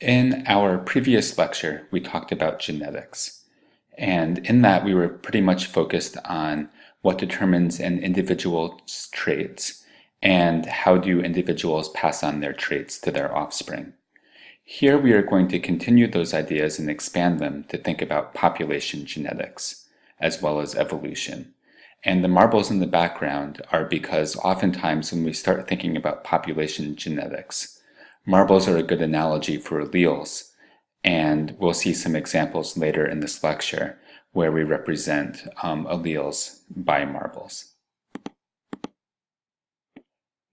In our previous lecture, we talked about genetics. And in that, we were pretty much focused on what determines an individual's traits and how do individuals pass on their traits to their offspring. Here, we are going to continue those ideas and expand them to think about population genetics, as well as evolution. And the marbles in the background are because oftentimes when we start thinking about population genetics, marbles are a good analogy for alleles, and we'll see some examples later in this lecture where we represent alleles by marbles.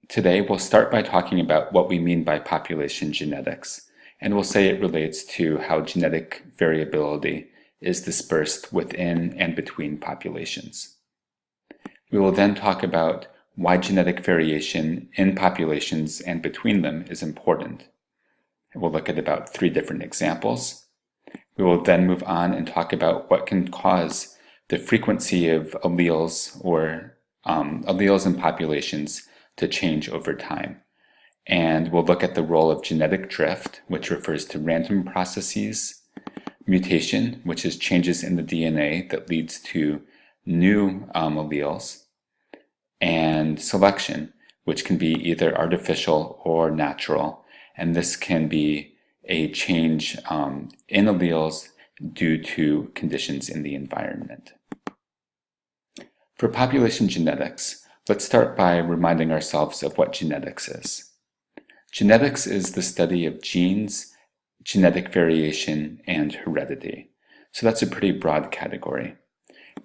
Today, we'll start by talking about what we mean by population genetics, and we'll say it relates to how genetic variability is dispersed within and between populations. We will then talk about why genetic variation in populations and between them is important. We'll look at about 3 different examples. We will then move on and talk about what can cause the frequency of alleles or alleles in populations to change over time. And we'll look at the role of genetic drift, which refers to random processes, mutation, which is changes in the DNA that leads to new alleles, and selection, which can be either artificial or natural, and this can be a change in alleles due to conditions in the environment. For population genetics, let's start by reminding ourselves of what genetics is. Genetics is the study of genes, genetic variation, and heredity. So that's a pretty broad category.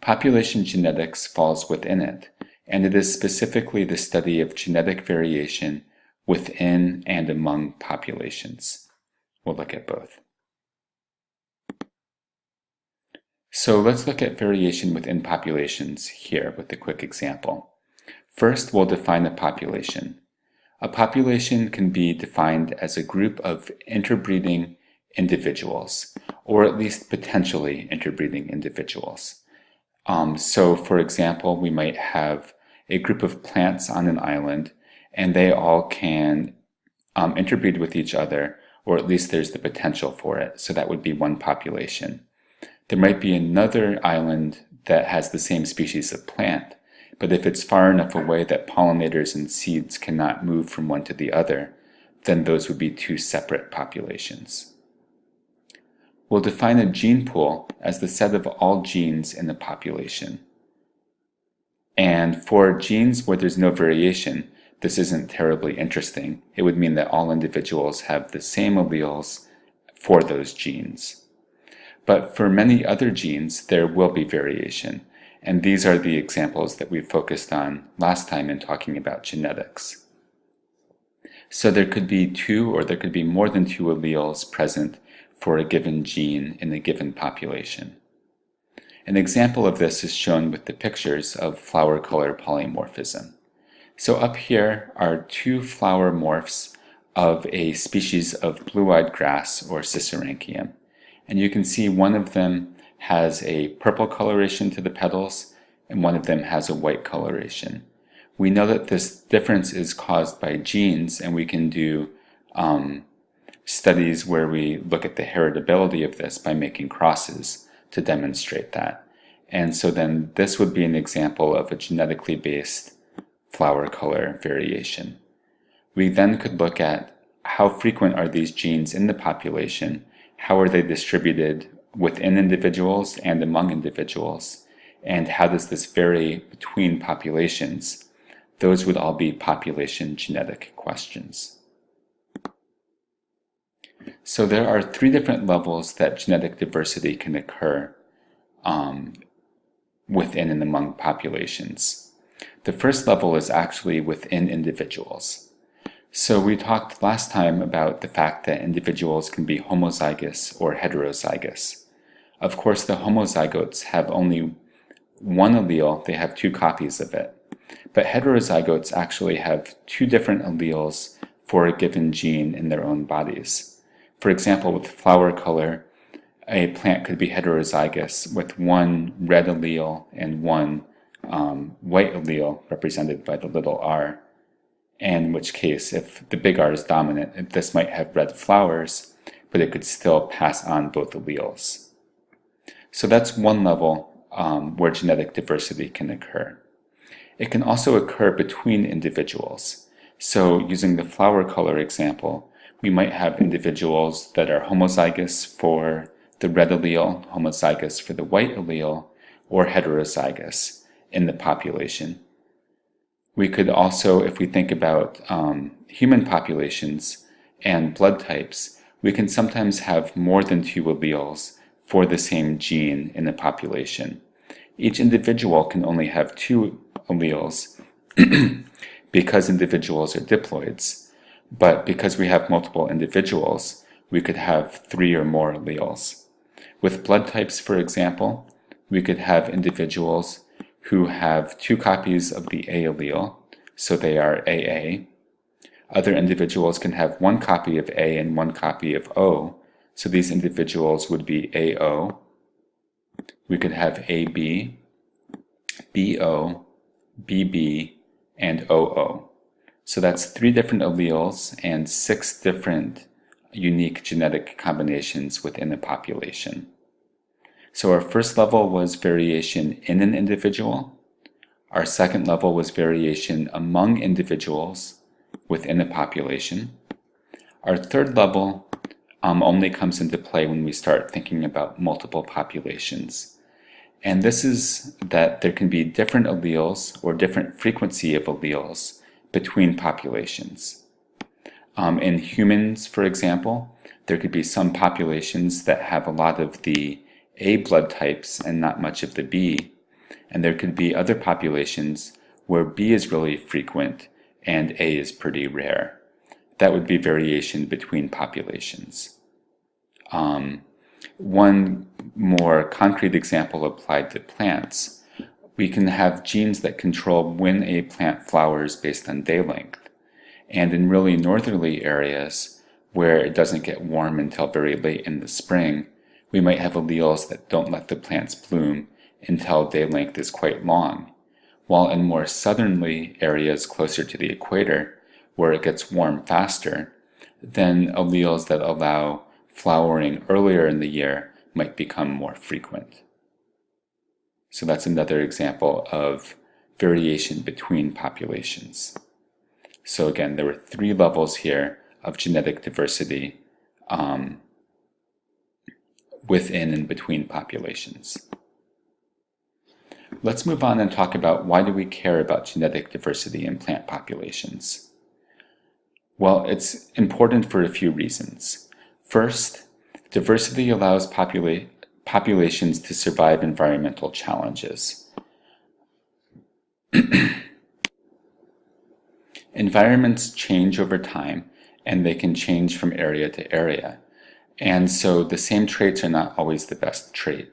Population genetics falls within it, and it is specifically the study of genetic variation within and among populations. We'll look at both. So let's look at variation within populations here with a quick example. First, we'll define a population. A population can be defined as a group of interbreeding individuals, or at least potentially interbreeding individuals. So for example, we might have a group of plants on an island, and they all can interbreed with each other, or at least there's the potential for it. So that would be one population. There might be another island that has the same species of plant, but if it's far enough away that pollinators and seeds cannot move from one to the other, then those would be 2 separate populations. We'll define a gene pool as the set of all genes in a population. And for genes where there's no variation, this isn't terribly interesting. It would mean that all individuals have the same alleles for those genes. But for many other genes, there will be variation. And these are the examples that we focused on last time in talking about genetics. So there could be 2 or there could be more than 2 alleles present for a given gene in a given population. An example of this is shown with the pictures of flower color polymorphism. So up here are 2 flower morphs of a species of blue-eyed grass or Ciceranchium. And you can see one of them has a purple coloration to the petals and one of them has a white coloration. We know that this difference is caused by genes, and we can do studies where we look at the heritability of this by making crosses to demonstrate that. And so then this would be an example of a genetically based flower color variation. We then could look at how frequent are these genes in the population, how are they distributed within individuals and among individuals, and how does this vary between populations. Those would all be population genetic questions. So there are 3 different levels that genetic diversity can occur within and among populations. The first level is actually within individuals. So we talked last time about the fact that individuals can be homozygous or heterozygous. Of course, the homozygotes have only one allele, they have 2 copies of it. But heterozygotes actually have 2 different alleles for a given gene in their own bodies. For example, with flower color, a plant could be heterozygous with 1 red allele and 1 white allele represented by the little r, and in which case, if the big R is dominant, this might have red flowers, but it could still pass on both alleles. So that's one level where genetic diversity can occur. It can also occur between individuals. So using the flower color example, we might have individuals that are homozygous for the red allele, homozygous for the white allele, or heterozygous in the population. We could also, if we think about human populations and blood types, we can sometimes have more than two alleles for the same gene in a population. Each individual can only have two alleles because individuals are diploids, but because we have multiple individuals, we could have three or more alleles. With blood types, for example, we could have individuals who have two copies of the A allele, so they are AA. Other individuals can have one copy of A and one copy of O, so these individuals would be AO. We could have AB, BO, BB, and OO. So that's three different alleles and six different unique genetic combinations within a population. So our first level was variation in an individual. Our second level was variation among individuals within a population. Our third level only comes into play when we start thinking about multiple populations. And this is that there can be different alleles or different frequency of alleles between populations. In humans, for example, there could be some populations that have a lot of the A blood types and not much of the B, and there could be other populations where B is really frequent and A is pretty rare. That would be variation between populations. One more concrete example applied to plants. We can have genes that control when a plant flowers based on day length. And in really northerly areas where it doesn't get warm until very late in the spring, we might have alleles that don't let the plants bloom until day length is quite long. While in more southerly areas closer to the equator, where it gets warm faster, then alleles that allow flowering earlier in the year might become more frequent. So that's another example of variation between populations. So again, there were three levels here of genetic diversity within and between populations. Let's move on and talk about why do we care about genetic diversity in plant populations. Well, it's important for a few reasons. First, diversity allows populations to survive environmental challenges. Environments change over time, and they can change from area to area. And so the same traits are not always the best trait.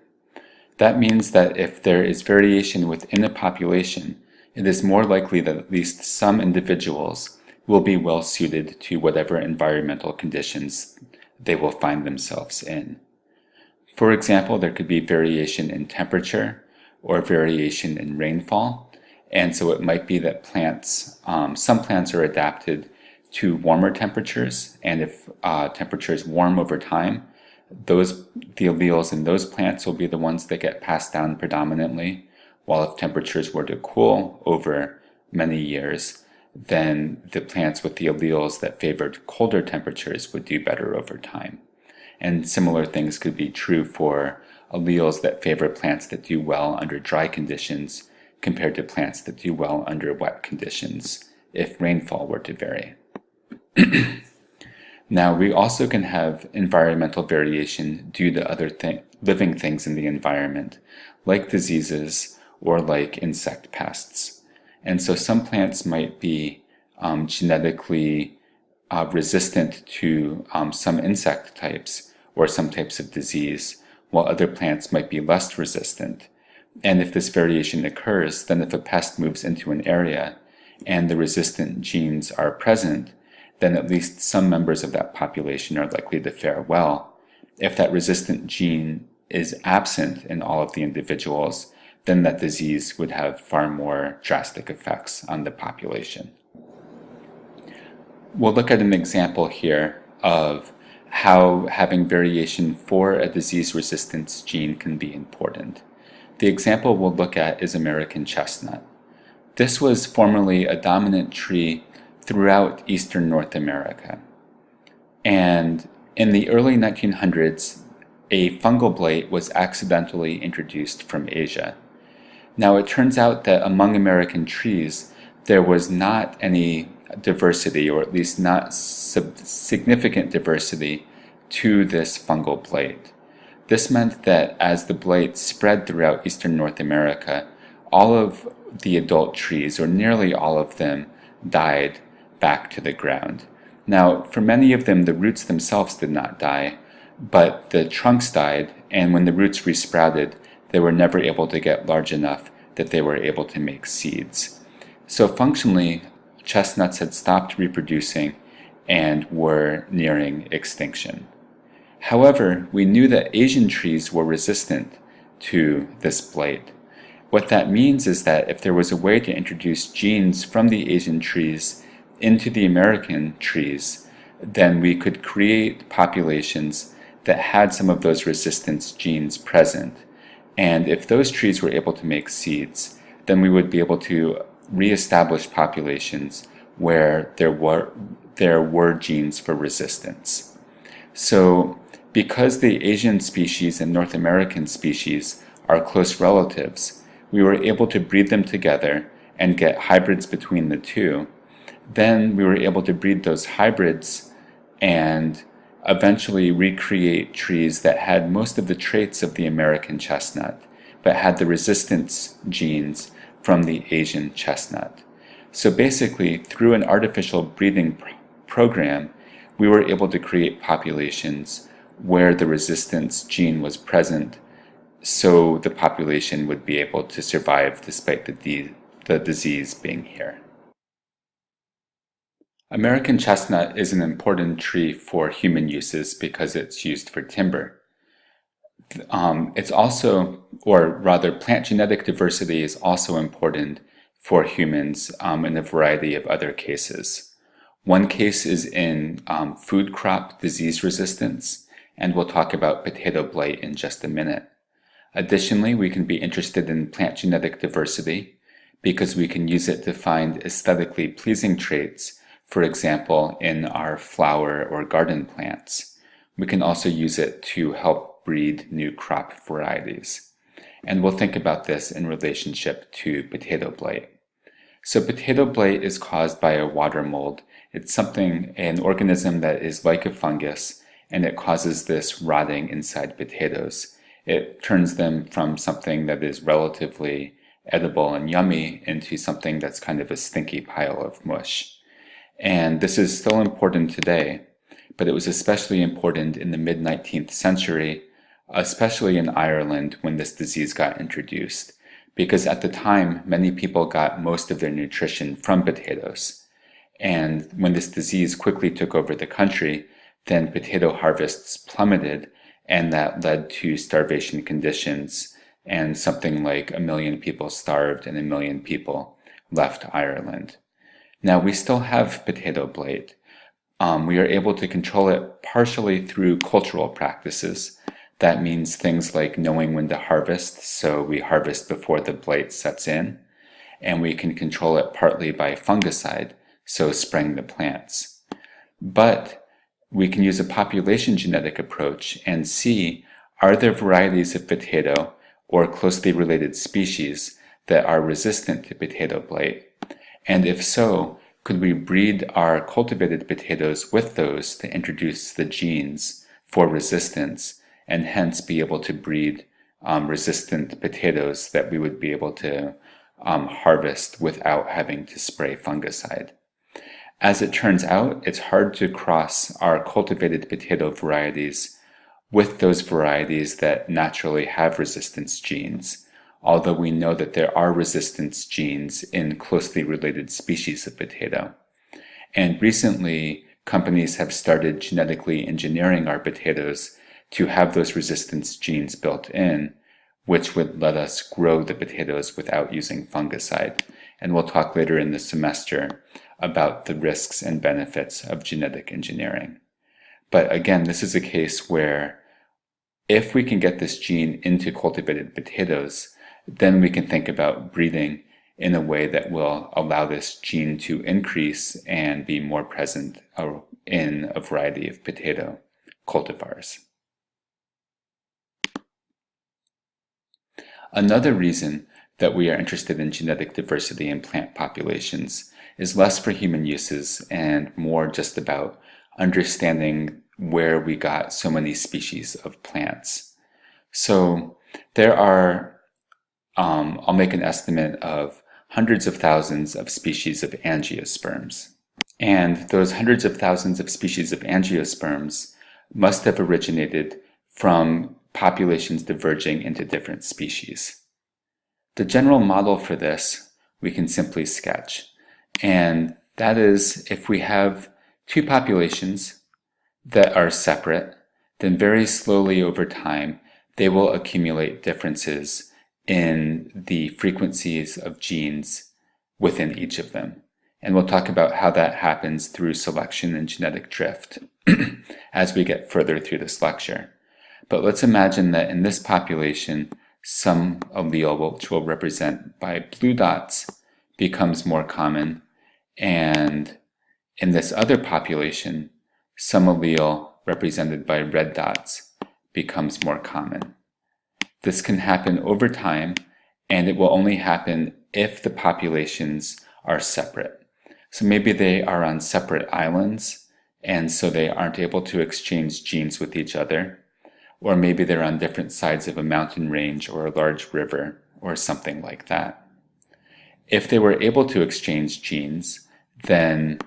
That means that if there is variation within a population, it is more likely that at least some individuals will be well suited to whatever environmental conditions they will find themselves in. For example, there could be variation in temperature or variation in rainfall, and so it might be that some plants are adapted to warmer temperatures, and if temperatures warm over time, the alleles in those plants will be the ones that get passed down predominantly, while if temperatures were to cool over many years, then the plants with the alleles that favored colder temperatures would do better over time. And similar things could be true for alleles that favor plants that do well under dry conditions compared to plants that do well under wet conditions if rainfall were to vary. Now, we also can have environmental variation due to other living things in the environment, like diseases or like insect pests. And so some plants might be genetically resistant to some insect types or some types of disease, while other plants might be less resistant. And if this variation occurs, then if a pest moves into an area and the resistant genes are present, then at least some members of that population are likely to fare well. If that resistant gene is absent in all of the individuals, then that disease would have far more drastic effects on the population. We'll look at an example here of how having variation for a disease resistance gene can be important. The example we'll look at is American chestnut. This was formerly a dominant tree throughout eastern North America. And in the early 1900s, a fungal blight was accidentally introduced from Asia. Now, it turns out that among American trees, there was not any diversity, or at least not significant diversity, to this fungal blight. This meant that as the blight spread throughout eastern North America, all of the adult trees, or nearly all of them, died back to the ground. Now, for many of them, the roots themselves did not die, but the trunks died, and when the roots resprouted, they were never able to get large enough that they were able to make seeds. So functionally, chestnuts had stopped reproducing and were nearing extinction. However, we knew that Asian trees were resistant to this blight. What that means is that if there was a way to introduce genes from the Asian trees into the American trees, then we could create populations that had some of those resistance genes present. And if those trees were able to make seeds, then we would be able to reestablish populations where there were genes for resistance. So because the Asian species and North American species are close relatives, we were able to breed them together and get hybrids between the two. Then we were able to breed those hybrids and eventually recreate trees that had most of the traits of the American chestnut, but had the resistance genes from the Asian chestnut. So basically, through an artificial breeding program, we were able to create populations where the resistance gene was present, so the population would be able to survive despite the disease being here. American chestnut is an important tree for human uses because it's used for timber. It's also, or rather, plant genetic diversity is also important for humans in a variety of other cases. One case is in food crop disease resistance, and we'll talk about potato blight in just a minute. Additionally, we can be interested in plant genetic diversity because we can use it to find aesthetically pleasing traits, for example, in our flower or garden plants. We can also use it to help breed new crop varieties. And we'll think about this in relationship to potato blight. So potato blight is caused by a water mold. It's an organism that is like a fungus, and it causes this rotting inside potatoes. It turns them from something that is relatively edible and yummy into something that's kind of a stinky pile of mush. And this is still important today, but it was especially important in the mid-19th century, especially in Ireland when this disease got introduced, because at the time, many people got most of their nutrition from potatoes. And when this disease quickly took over the country, then potato harvests plummeted, and that led to starvation conditions, and something like 1 million people starved and 1 million people left Ireland. Now, we still have potato blight. We are able to control it partially through cultural practices. That means things like knowing when to harvest, so we harvest before the blight sets in. And we can control it partly by fungicide, so spraying the plants. But we can use a population genetic approach and see, are there varieties of potato or closely related species that are resistant to potato blight? And if so, could we breed our cultivated potatoes with those to introduce the genes for resistance, and hence be able to breed resistant potatoes that we would be able to harvest without having to spray fungicide? As it turns out, it's hard to cross our cultivated potato varieties with those varieties that naturally have resistance genes, although we know that there are resistance genes in closely related species of potato. And recently, companies have started genetically engineering our potatoes to have those resistance genes built in, which would let us grow the potatoes without using fungicide. And we'll talk later in the semester about the risks and benefits of genetic engineering. But again, this is a case where if we can get this gene into cultivated potatoes, then we can think about breeding in a way that will allow this gene to increase and be more present in a variety of potato cultivars. Another reason that we are interested in genetic diversity in plant populations is less for human uses and more just about understanding where we got so many species of plants. So there are, I'll make an estimate of hundreds of thousands of species of angiosperms. And those hundreds of thousands of species of angiosperms must have originated from populations diverging into different species. The general model for this we can simply sketch, and that is if we have two populations that are separate, then very slowly over time they will accumulate differences in the frequencies of genes within each of them. And we'll talk about how that happens through selection and genetic drift as we get further through this lecture. But let's imagine that in this population, some allele, which we'll represent by blue dots, becomes more common, and in this other population, some allele represented by red dots becomes more common. This can happen over time, and it will only happen if the populations are separate. So maybe they are on separate islands, and so they aren't able to exchange genes with each other. Or maybe they're on different sides of a mountain range or a large river or something like that. If they were able to exchange genes, then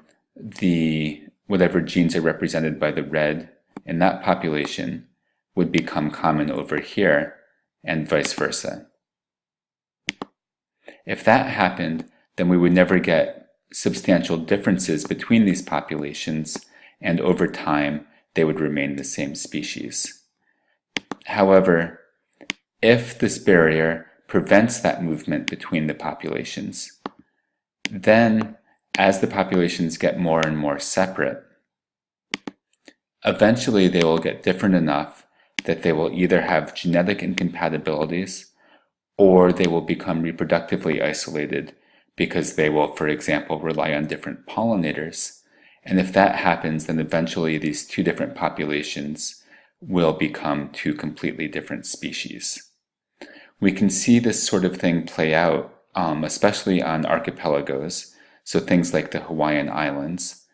whatever genes are represented by the red in that population would become common over here, and vice versa. If that happened, then we would never get substantial differences between these populations, and over time they would remain the same species. However, if this barrier prevents that movement between the populations, then as the populations get more and more separate, eventually they will get different enough that they will either have genetic incompatibilities or they will become reproductively isolated because they will, for example, rely on different pollinators. And if that happens, then eventually these two different populations will become two completely different species. We can see this sort of thing play out, especially on archipelagos, so things like the Hawaiian Islands,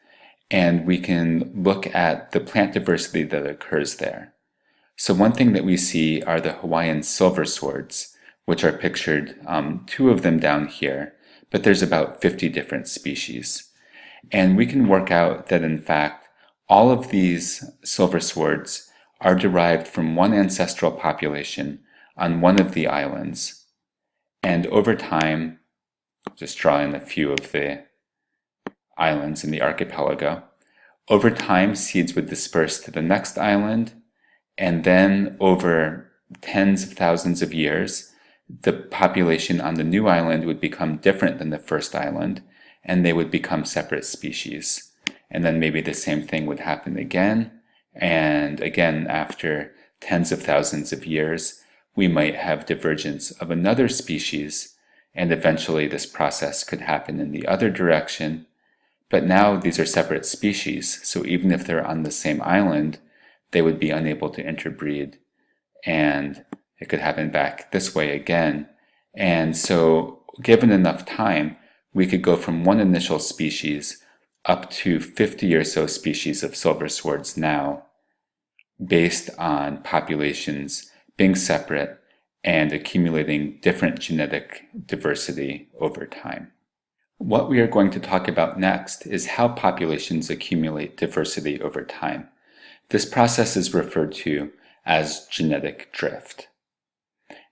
and we can look at the plant diversity that occurs there. So one thing that we see are the Hawaiian silver swords, which are pictured, two of them down here, but there's about 50 different species. And we can work out that in fact, all of these silver swords are derived from one ancestral population on one of the islands. And over time, just drawing a few of the islands in the archipelago, over time seeds would disperse to the next island, and then over tens of thousands of years, the population on the new island would become different than the first island, and they would become separate species. And then maybe the same thing would happen again, and again after tens of thousands of years, we might have divergence of another species, and eventually this process could happen in the other direction. But now these are separate species, so even if they're on the same island, they would be unable to interbreed, and it could happen back this way again. And so given enough time, we could go from one initial species up to 50 or so species of silver swords now, based on populations being separate and accumulating different genetic diversity over time. What we are going to talk about next is how populations accumulate diversity over time. This process is referred to as genetic drift.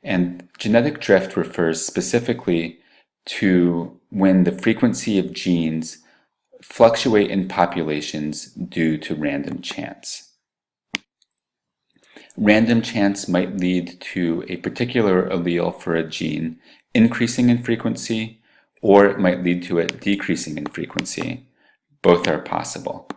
And genetic drift refers specifically to when the frequency of genes fluctuate in populations due to random chance. Random chance might lead to a particular allele for a gene increasing in frequency, or it might lead to it decreasing in frequency. Both are possible.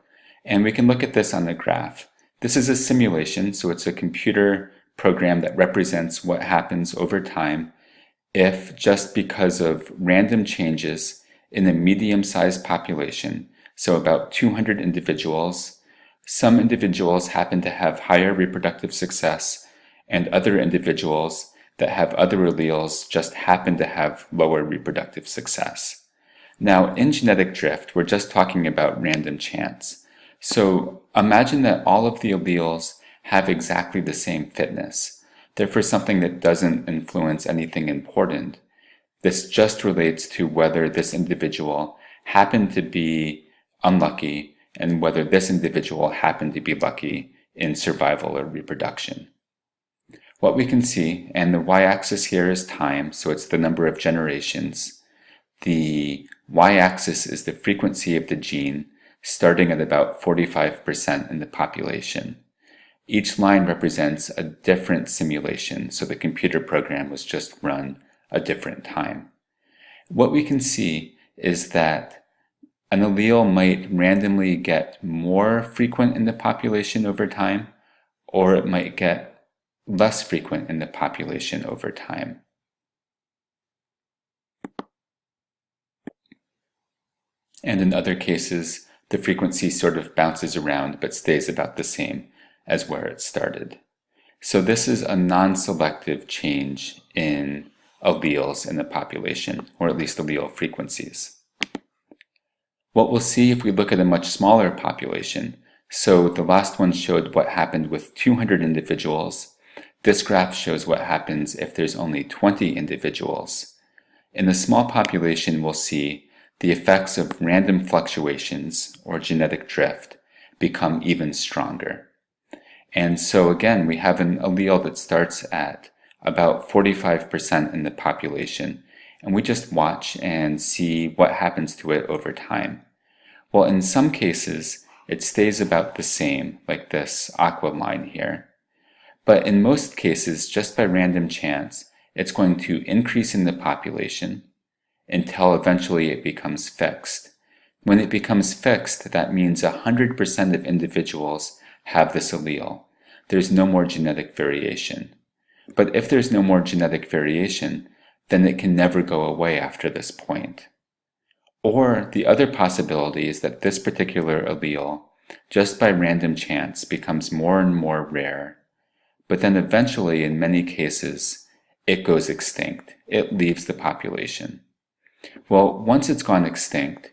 And we can look at this on the graph. This is a simulation, so it's a computer program that represents what happens over time if, just because of random changes in a medium-sized population, so about 200 individuals, some individuals happen to have higher reproductive success, and other individuals that have other alleles just happen to have lower reproductive success. Now, in genetic drift, we're just talking about random chance. So imagine that all of the alleles have exactly the same fitness, therefore something that doesn't influence anything important. This just relates to whether this individual happened to be unlucky and whether this individual happened to be lucky in survival or reproduction. What we can see, and the y-axis here is time, so it's the number of generations. The y-axis is the frequency of the gene, starting at about 45% in the population. Each line represents a different simulation, so the computer program was just run a different time. What we can see is that an allele might randomly get more frequent in the population over time, or it might get less frequent in the population over time. And in other cases, the frequency sort of bounces around but stays about the same as where it started. So this is a non-selective change in alleles in the population, or at least allele frequencies. What we'll see if we look at a much smaller population, so the last one showed what happened with 200 individuals. This graph shows what happens if there's only 20 individuals. In a small population, we'll see the effects of random fluctuations, or genetic drift, become even stronger. And so again, we have an allele that starts at about 45% in the population, and we just watch and see what happens to it over time. Well, in some cases, it stays about the same, like this aqua line here. But in most cases, just by random chance, it's going to increase in the population until eventually it becomes fixed. When it becomes fixed, that means 100% of individuals have this allele. There's no more genetic variation. But if there's no more genetic variation, then it can never go away after this point. Or the other possibility is that this particular allele, just by random chance, becomes more and more rare. But then eventually, in many cases, it goes extinct. It leaves the population. Well, once it's gone extinct,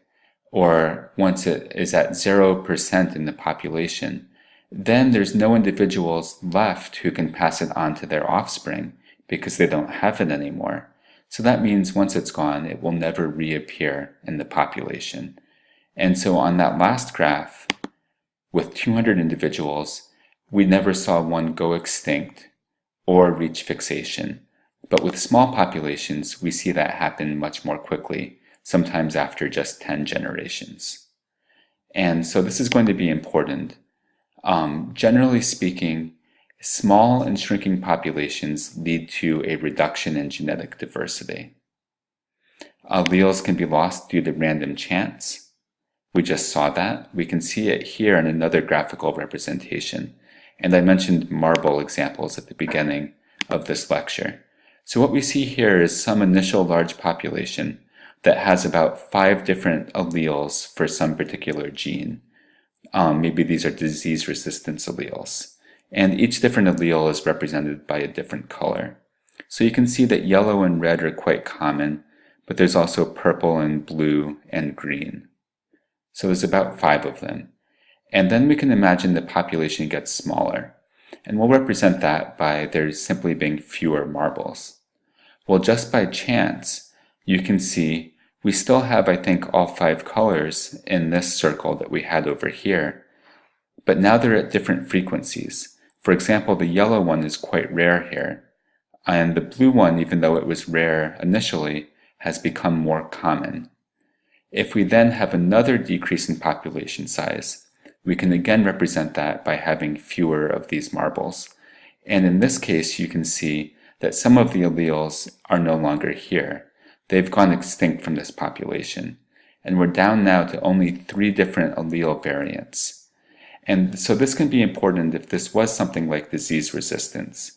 or once it is at 0% in the population, then there's no individuals left who can pass it on to their offspring because they don't have it anymore. So that means once it's gone, it will never reappear in the population. And so on that last graph, with 200 individuals, we never saw one go extinct or reach fixation. But with small populations, we see that happen much more quickly, sometimes after just 10 generations. And so this is going to be important. Generally speaking, small and shrinking populations lead to a reduction in genetic diversity. Alleles can be lost due to random chance. We just saw that. We can see it here in another graphical representation. And I mentioned marble examples at the beginning of this lecture. So what we see here is some initial large population that has about 5 different alleles for some particular gene. Maybe these are disease resistance alleles. And each different allele is represented by a different color. So you can see that yellow and red are quite common, but there's also purple and blue and green. So there's about 5 of them. And then we can imagine the population gets smaller. And we'll represent that by there simply being fewer marbles. Well, just by chance, you can see we still have, I think, all 5 colors in this circle that we had over here, but now they're at different frequencies. For example, the yellow one is quite rare here, and the blue one, even though it was rare initially, has become more common. If we then have another decrease in population size, we can again represent that by having fewer of these marbles. And in this case, you can see that some of the alleles are no longer here. They've gone extinct from this population, and we're down now to only 3 different allele variants. And so this can be important if this was something like disease resistance.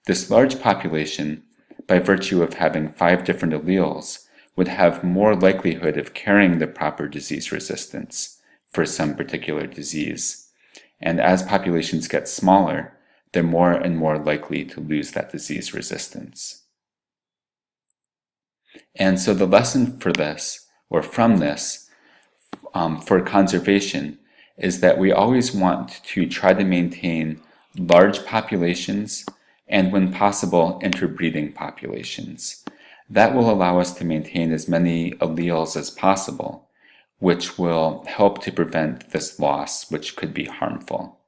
This large population, by virtue of having 5 different alleles, would have more likelihood of carrying the proper disease resistance for some particular disease. And as populations get smaller, they're more and more likely to lose that disease resistance. And so the lesson for this, or from this, for conservation, is that we always want to try to maintain large populations and, when possible, interbreeding populations. That will allow us to maintain as many alleles as possible, which will help to prevent this loss, which could be harmful.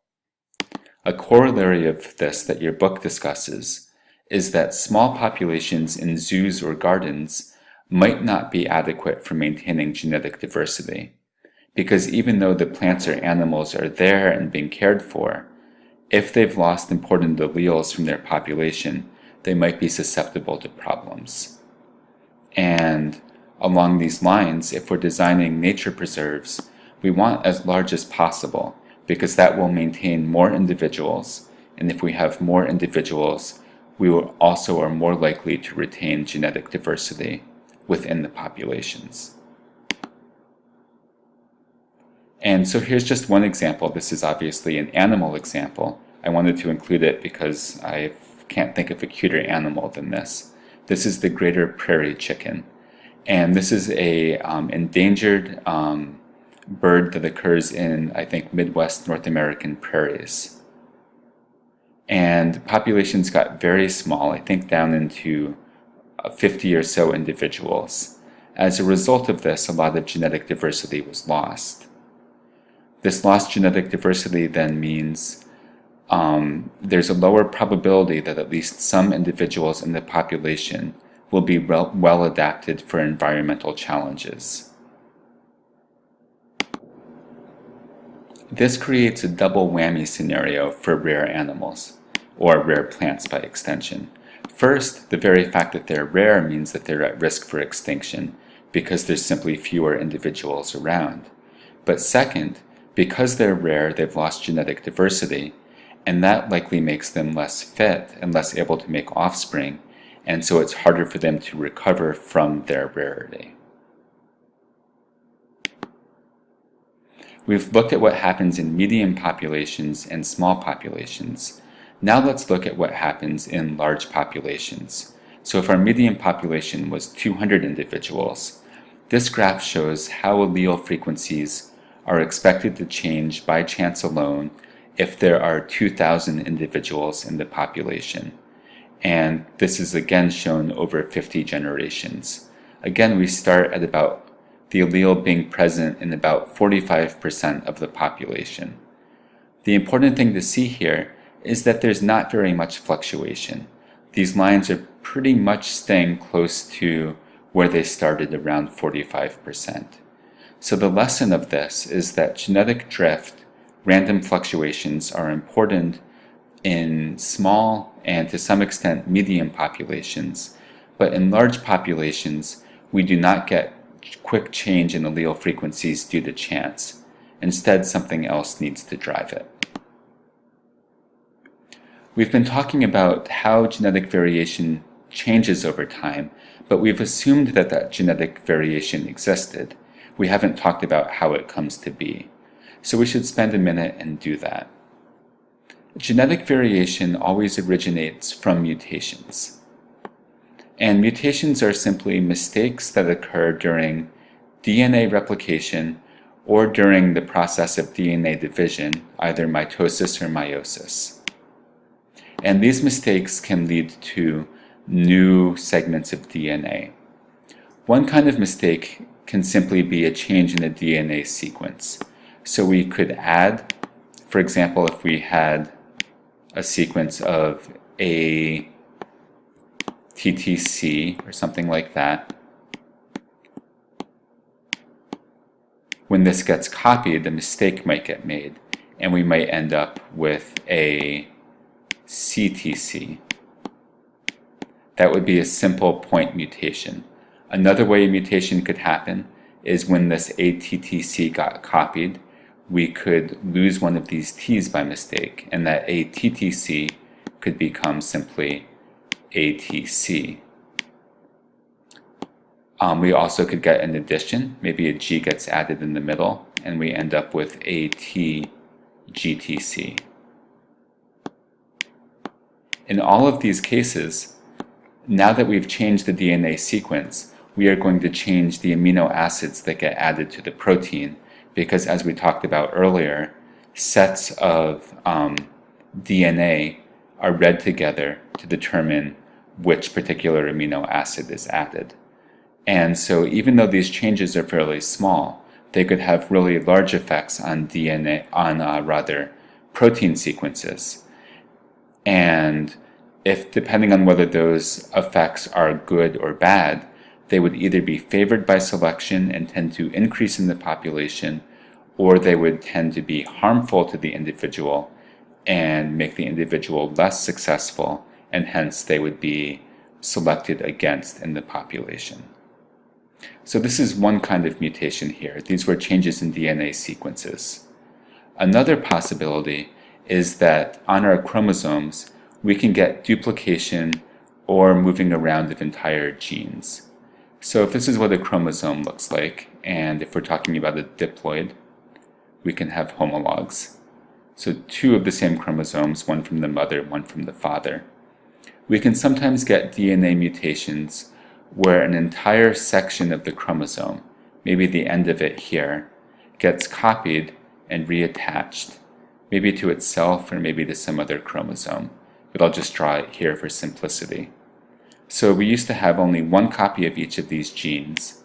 A corollary of this that your book discusses is that small populations in zoos or gardens might not be adequate for maintaining genetic diversity, because even though the plants or animals are there and being cared for, if they've lost important alleles from their population, they might be susceptible to problems. And along these lines, if we're designing nature preserves, we want as large as possible, because that will maintain more individuals, and if we have more individuals, we will also are more likely to retain genetic diversity within the populations. And so here's just one example. This is obviously an animal example. I wanted to include it because I can't think of a cuter animal than this. This is the greater prairie chicken. And this is a endangered bird that occurs in, I think, Midwest North American prairies. And populations got very small, I think down into 50 or so individuals. As a result of this, a lot of genetic diversity was lost. This lost genetic diversity then means there's a lower probability that at least some individuals in the population will be well adapted for environmental challenges. This creates a double whammy scenario for rare animals, or rare plants by extension. First, the very fact that they're rare means that they're at risk for extinction because there's simply fewer individuals around. But second, because they're rare, they've lost genetic diversity, and that likely makes them less fit and less able to make offspring, and so it's harder for them to recover from their rarity. We've looked at what happens in medium populations and small populations. Now let's look at what happens in large populations. So if our medium population was 200 individuals, this graph shows how allele frequencies are expected to change by chance alone if there are 2,000 individuals in the population. And this is again shown over 50 generations. Again, we start at about the allele being present in about 45% of the population. The important thing to see here is that there's not very much fluctuation. These lines are pretty much staying close to where they started, around 45%. So the lesson of this is that genetic drift, random fluctuations, are important in small and to some extent medium populations, but in large populations we do not get quick change in allele frequencies due to chance. Instead, something else needs to drive it. We've been talking about how genetic variation changes over time, but we've assumed that that genetic variation existed. We haven't talked about how it comes to be. So we should spend a minute and do that. Genetic variation always originates from mutations. And mutations are simply mistakes that occur during DNA replication or during the process of DNA division, either mitosis or meiosis. And these mistakes can lead to new segments of DNA. One kind of mistake can simply be a change in the DNA sequence. So we could add, for example, if we had a sequence of a TTC or something like that, when this gets copied, a mistake might get made, and we might end up with a CTC. That would be a simple point mutation. Another way a mutation could happen is when this ATTC got copied, we could lose one of these t's by mistake, and that ATTC could become simply ATC. We also could get an addition. Maybe a G gets added in the middle, and we end up with ATGTC. In all of these cases, now that we've changed the DNA sequence, we are going to change the amino acids that get added to the protein, because as we talked about earlier, sets of DNA are read together to determine which particular amino acid is added. And so even though these changes are fairly small, they could have really large effects on DNA, on protein sequences. And if, depending on whether those effects are good or bad, they would either be favored by selection and tend to increase in the population, or they would tend to be harmful to the individual and make the individual less successful, and hence they would be selected against in the population. So this is one kind of mutation here. These were changes in DNA sequences. Another possibility is that on our chromosomes, we can get duplication or moving around of entire genes. So if this is what a chromosome looks like, and if we're talking about a diploid, we can have homologs. So two of the same chromosomes, one from the mother, one from the father. We can sometimes get DNA mutations where an entire section of the chromosome, maybe the end of it here, gets copied and reattached, maybe to itself or maybe to some other chromosome. But I'll just draw it here for simplicity. So we used to have only one copy of each of these genes,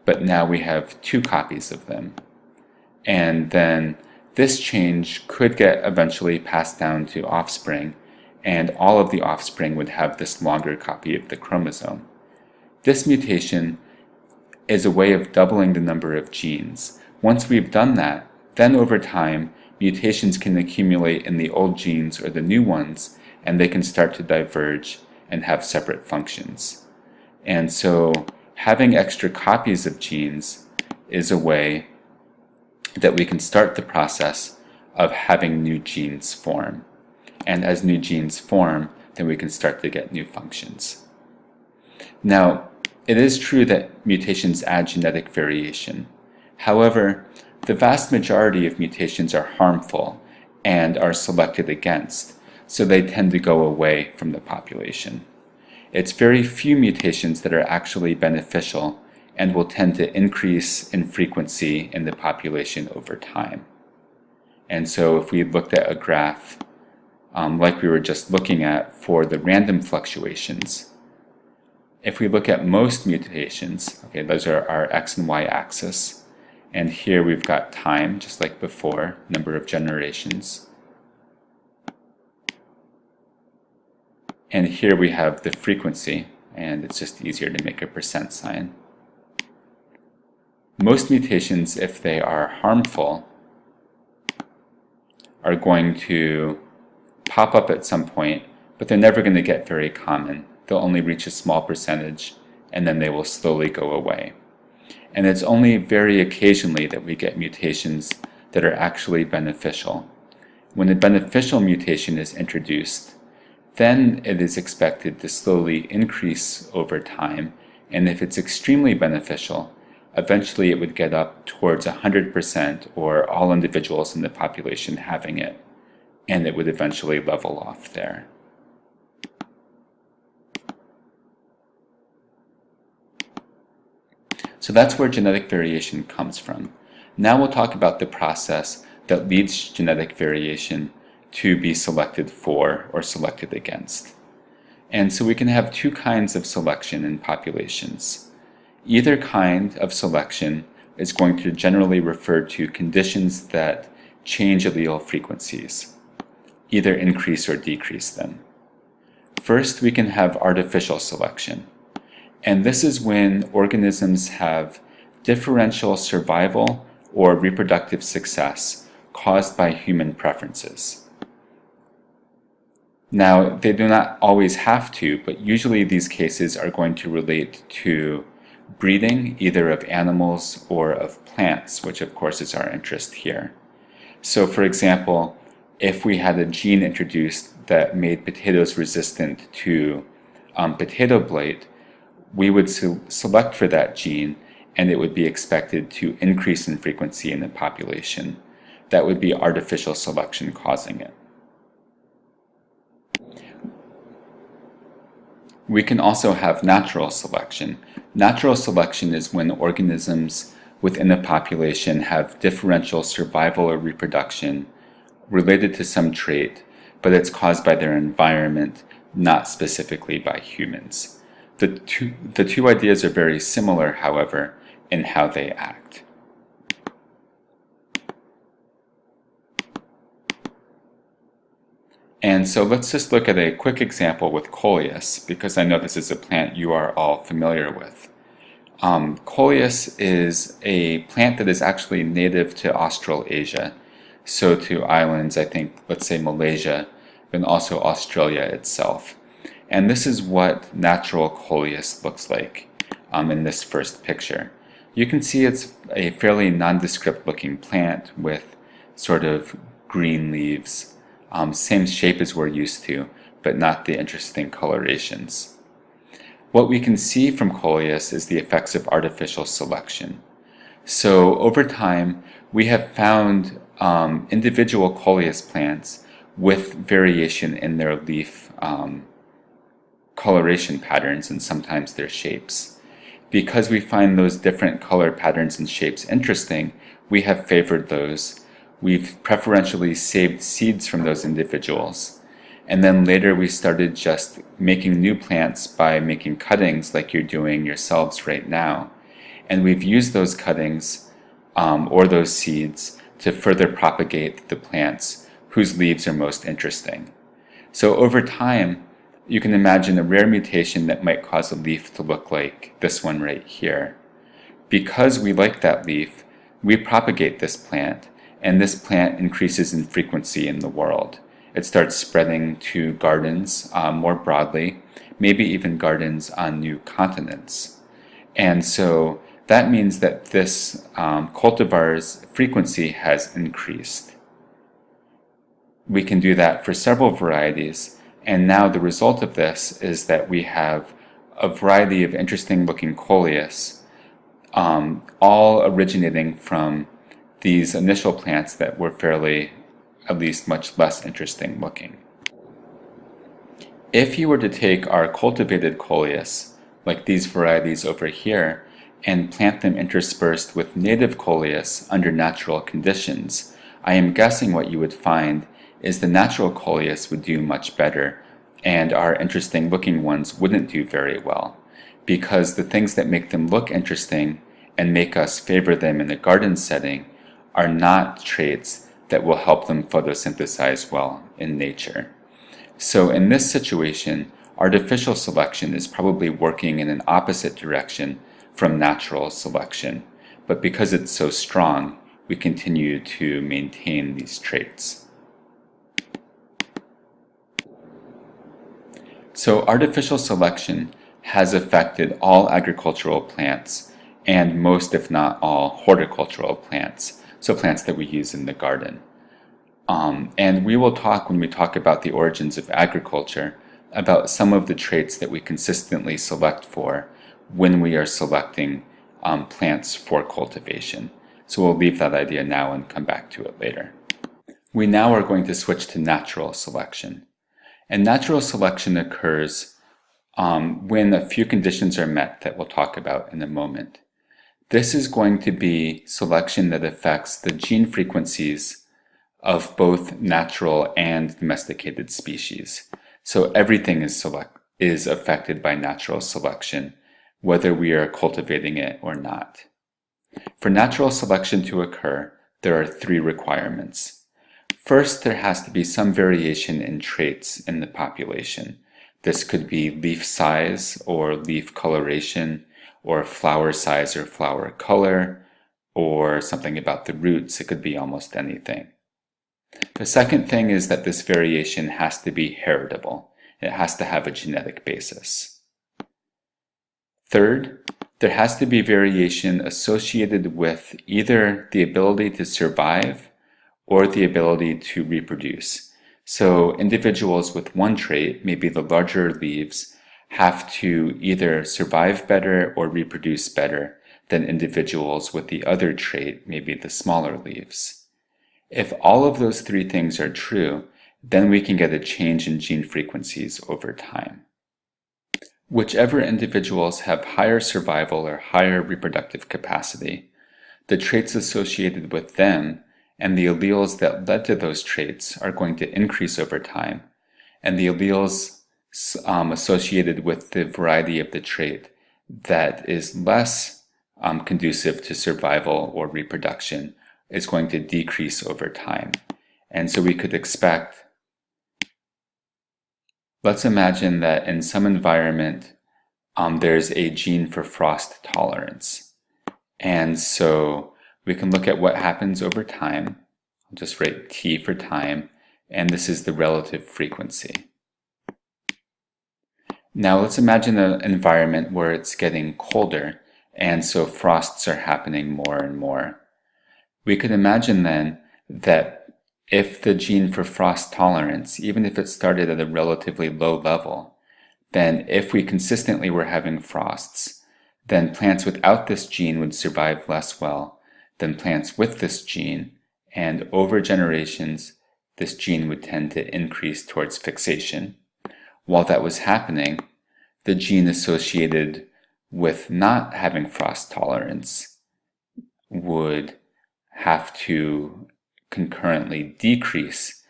but now we have two copies of them. And then this change could get eventually passed down to offspring, and all of the offspring would have this longer copy of the chromosome. This mutation is a way of doubling the number of genes. Once we've done that, then over time, mutations can accumulate in the old genes or the new ones, and they can start to diverge and have separate functions. And so having extra copies of genes is a way that we can start the process of having new genes form. And as new genes form, then we can start to get new functions. Now, it is true that mutations add genetic variation. However, the vast majority of mutations are harmful and are selected against, so they tend to go away from the population. It's very few mutations that are actually beneficial and will tend to increase in frequency in the population over time. And so if we looked at a graph like we were just looking at for the random fluctuations, if we look at most mutations, okay, those are our x and y axis, and here we've got time, just like before, number of generations. And here we have the frequency, and it's just easier to make a percent sign. Most mutations, if they are harmful, are going to pop up at some point, but they're never going to get very common. They'll only reach a small percentage, and then they will slowly go away. And it's only very occasionally that we get mutations that are actually beneficial. When a beneficial mutation is introduced, then it is expected to slowly increase over time, and if it's extremely beneficial, eventually it would get up towards 100% or all individuals in the population having it, and it would eventually level off there. So that's where genetic variation comes from. Now we'll talk about the process that leads genetic variation to be selected for or selected against. And so we can have two kinds of selection in populations. Either kind of selection is going to generally refer to conditions that change allele frequencies, either increase or decrease them. First, we can have artificial selection. And this is when organisms have differential survival or reproductive success caused by human preferences. Now, they do not always have to, but usually these cases are going to relate to breeding, either of animals or of plants, which of course is our interest here. So for example, if we had a gene introduced that made potatoes resistant to potato blight, we would select for that gene, and it would be expected to increase in frequency in the population. That would be artificial selection causing it. We can also have natural selection. Natural selection is when organisms within a population have differential survival or reproduction related to some trait, but it's caused by their environment, not specifically by humans. The two ideas are very similar, however, in how they act. And so let's just look at a quick example with coleus, because I know this is a plant you are all familiar with. Coleus is a plant that is actually native to Australasia, so to islands, I think, let's say Malaysia, and also Australia itself. And this is what natural coleus looks like in this first picture. You can see it's a fairly nondescript looking plant with sort of green leaves, same shape as we're used to, but not the interesting colorations. What we can see from coleus is the effects of artificial selection. So over time, we have found individual coleus plants with variation in their leaf coloration patterns and sometimes their shapes. Because we find those different color patterns and shapes interesting, we have favored those. We've preferentially saved seeds from those individuals. And then later we started just making new plants by making cuttings like you're doing yourselves right now. And we've used those cuttings or those seeds to further propagate the plants whose leaves are most interesting. So over time, you can imagine a rare mutation that might cause a leaf to look like this one right here. Because we like that leaf, we propagate this plant, and this plant increases in frequency in the world. It starts spreading to gardens more broadly, maybe even gardens on new continents. And so that means that this cultivar's frequency has increased. We can do that for several varieties, and now the result of this is that we have a variety of interesting looking coleus, all originating from these initial plants that were fairly, at least much less interesting looking. If you were to take our cultivated coleus, like these varieties over here, and plant them interspersed with native coleus under natural conditions, I am guessing what you would find is the natural coleus would do much better, and our interesting looking ones wouldn't do very well, because the things that make them look interesting and make us favor them in a garden setting are not traits that will help them photosynthesize well in nature. So in this situation, artificial selection is probably working in an opposite direction from natural selection, but because it's so strong, we continue to maintain these traits. So artificial selection has affected all agricultural plants and most, if not all, horticultural plants, so plants that we use in the garden. And we will talk, when we talk about the origins of agriculture, about some of the traits that we consistently select for when we are selecting plants for cultivation. So we'll leave that idea now and come back to it later. We now are going to switch to natural selection. And natural selection occurs when a few conditions are met that we'll talk about in a moment. This is going to be selection that affects the gene frequencies of both natural and domesticated species. So everything is affected by natural selection, whether we are cultivating it or not. For natural selection to occur, there are three requirements. First, there has to be some variation in traits in the population. This could be leaf size or leaf coloration, or flower size or flower color, or something about the roots. It could be almost anything. The second thing is that this variation has to be heritable. It has to have a genetic basis. Third, there has to be variation associated with either the ability to survive or the ability to reproduce. So individuals with one trait, maybe the larger leaves, have to either survive better or reproduce better than individuals with the other trait, maybe the smaller leaves. If all of those three things are true, then we can get a change in gene frequencies over time. Whichever individuals have higher survival or higher reproductive capacity, the traits associated with them and the alleles that led to those traits are going to increase over time, and the alleles associated with the variety of the trait that is less conducive to survival or reproduction is going to decrease over time. And so we could expect, let's imagine that in some environment there's a gene for frost tolerance. And so we can look at what happens over time. I'll just write T for time, and this is the relative frequency. Now let's imagine an environment where it's getting colder, and so frosts are happening more and more. We could imagine then that if the gene for frost tolerance, even if it started at a relatively low level, then if we consistently were having frosts, then plants without this gene would survive less well than plants with this gene, and over generations, this gene would tend to increase towards fixation. While that was happening, the gene associated with not having frost tolerance would have to concurrently decrease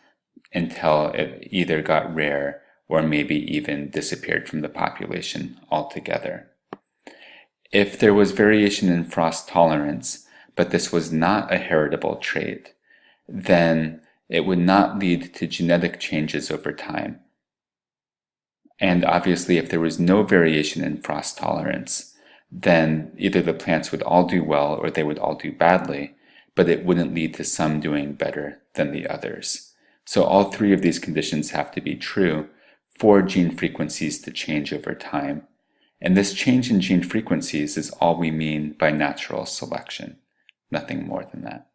until it either got rare or maybe even disappeared from the population altogether. If there was variation in frost tolerance, but this was not a heritable trait, then it would not lead to genetic changes over time. And obviously, if there was no variation in frost tolerance, then either the plants would all do well or they would all do badly, but it wouldn't lead to some doing better than the others. So all three of these conditions have to be true for gene frequencies to change over time. And this change in gene frequencies is all we mean by natural selection, nothing more than that.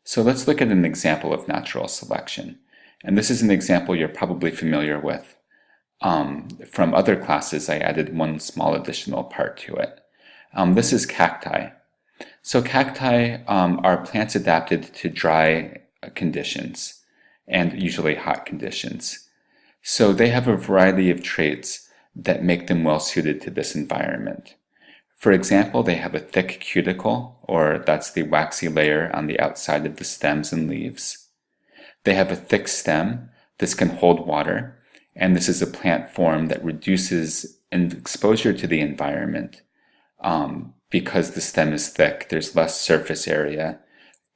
So let's look at an example of natural selection. And this is an example you're probably familiar with. From other classes, I added one small additional part to it. This is cacti. So cacti are plants adapted to dry conditions and usually hot conditions. So they have a variety of traits that make them well suited to this environment. For example, they have a thick cuticle, or that's the waxy layer on the outside of the stems and leaves. They have a thick stem. This can hold water, and this is a plant form that reduces exposure to the environment. Because the stem is thick, there's less surface area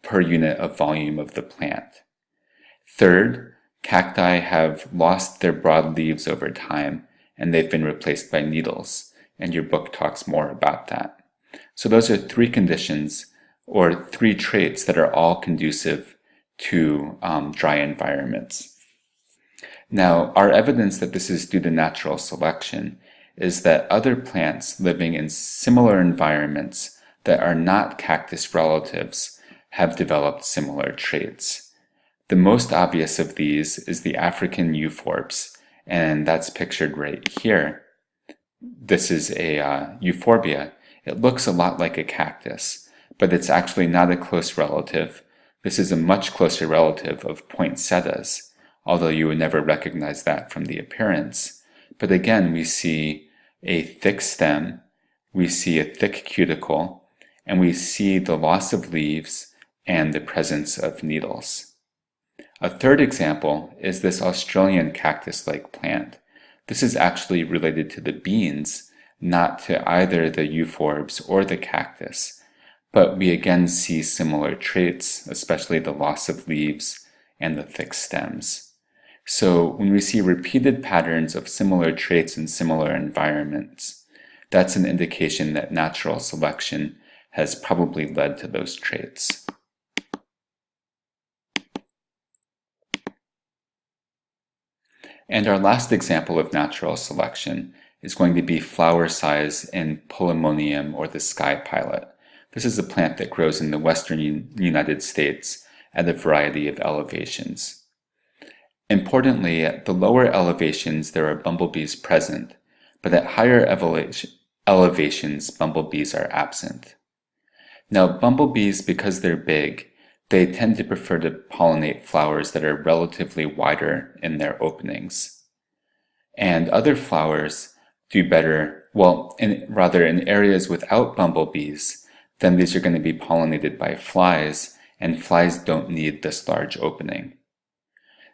per unit of volume of the plant. Third, cacti have lost their broad leaves over time, and they've been replaced by needles, and your book talks more about that. So those are three conditions, or three traits that are all conducive to dry environments. Now, our evidence that this is due to natural selection is that other plants living in similar environments that are not cactus relatives have developed similar traits. The most obvious of these is the African euphorbs, and that's pictured right here. This is a euphorbia. It looks a lot like a cactus, but it's actually not a close relative. This is a much closer relative of poinsettias, although you would never recognize that from the appearance. But again, we see a thick stem, we see a thick cuticle, and we see the loss of leaves and the presence of needles. A third example is this Australian cactus-like plant. This is actually related to the beans, not to either the euphorbs or the cactus. But we again see similar traits, especially the loss of leaves and the thick stems. So when we see repeated patterns of similar traits in similar environments, that's an indication that natural selection has probably led to those traits. And our last example of natural selection is going to be flower size in Polemonium or the sky pilot. This is a plant that grows in the western United States at a variety of elevations. Importantly, at the lower elevations there are bumblebees present, but at higher elevations bumblebees are absent. Now bumblebees, because they're big, they tend to prefer to pollinate flowers that are relatively wider in their openings. And other flowers do better, well, in areas without bumblebees, then these are going to be pollinated by flies, and flies don't need this large opening.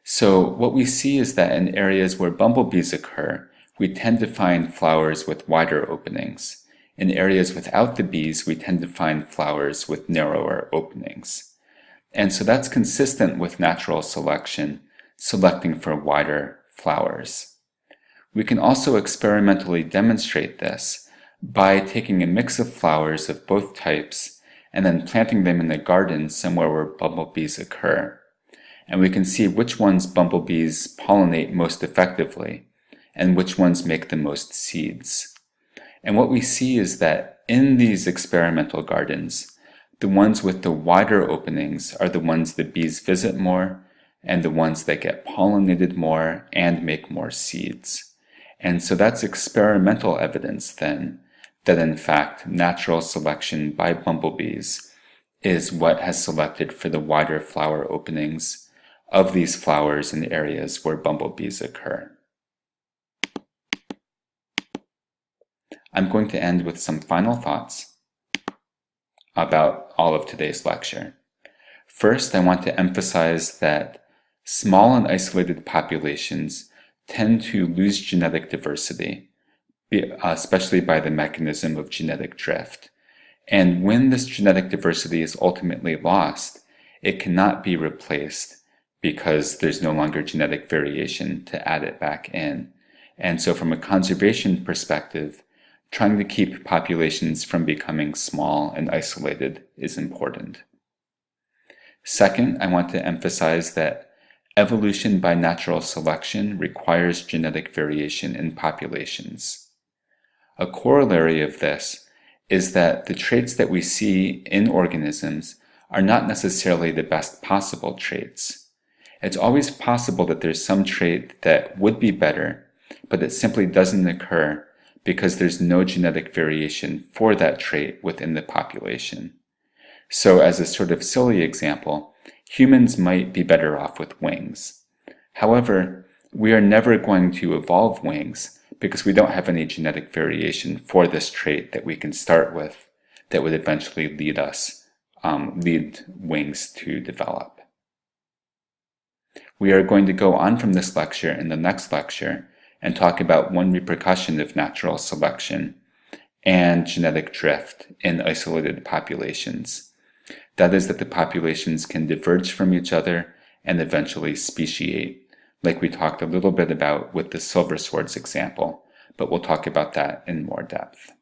So what we see is that in areas where bumblebees occur, we tend to find flowers with wider openings. In areas without the bees, we tend to find flowers with narrower openings. And so that's consistent with natural selection, selecting for wider flowers. We can also experimentally demonstrate this by taking a mix of flowers of both types and then planting them in a garden somewhere where bumblebees occur. And we can see which ones bumblebees pollinate most effectively and which ones make the most seeds. And what we see is that in these experimental gardens, the ones with the wider openings are the ones the bees visit more and the ones that get pollinated more and make more seeds. And so that's experimental evidence then that in fact natural selection by bumblebees is what has selected for the wider flower openings of these flowers in areas where bumblebees occur. I'm going to end with some final thoughts about all of today's lecture. First, I want to emphasize that small and isolated populations tend to lose genetic diversity, especially by the mechanism of genetic drift. And when this genetic diversity is ultimately lost, it cannot be replaced because there's no longer genetic variation to add it back in. And so from a conservation perspective, trying to keep populations from becoming small and isolated is important. Second, I want to emphasize that evolution by natural selection requires genetic variation in populations. A corollary of this is that the traits that we see in organisms are not necessarily the best possible traits. It's always possible that there's some trait that would be better, but it simply doesn't occur because there's no genetic variation for that trait within the population. So as a sort of silly example, humans might be better off with wings. However, we are never going to evolve wings because we don't have any genetic variation for this trait that we can start with that would eventually lead wings to develop. We are going to go on from this lecture in the next lecture and talk about one repercussion of natural selection and genetic drift in isolated populations. That is that the populations can diverge from each other and eventually speciate, like we talked a little bit about with the silver swords example, but we'll talk about that in more depth.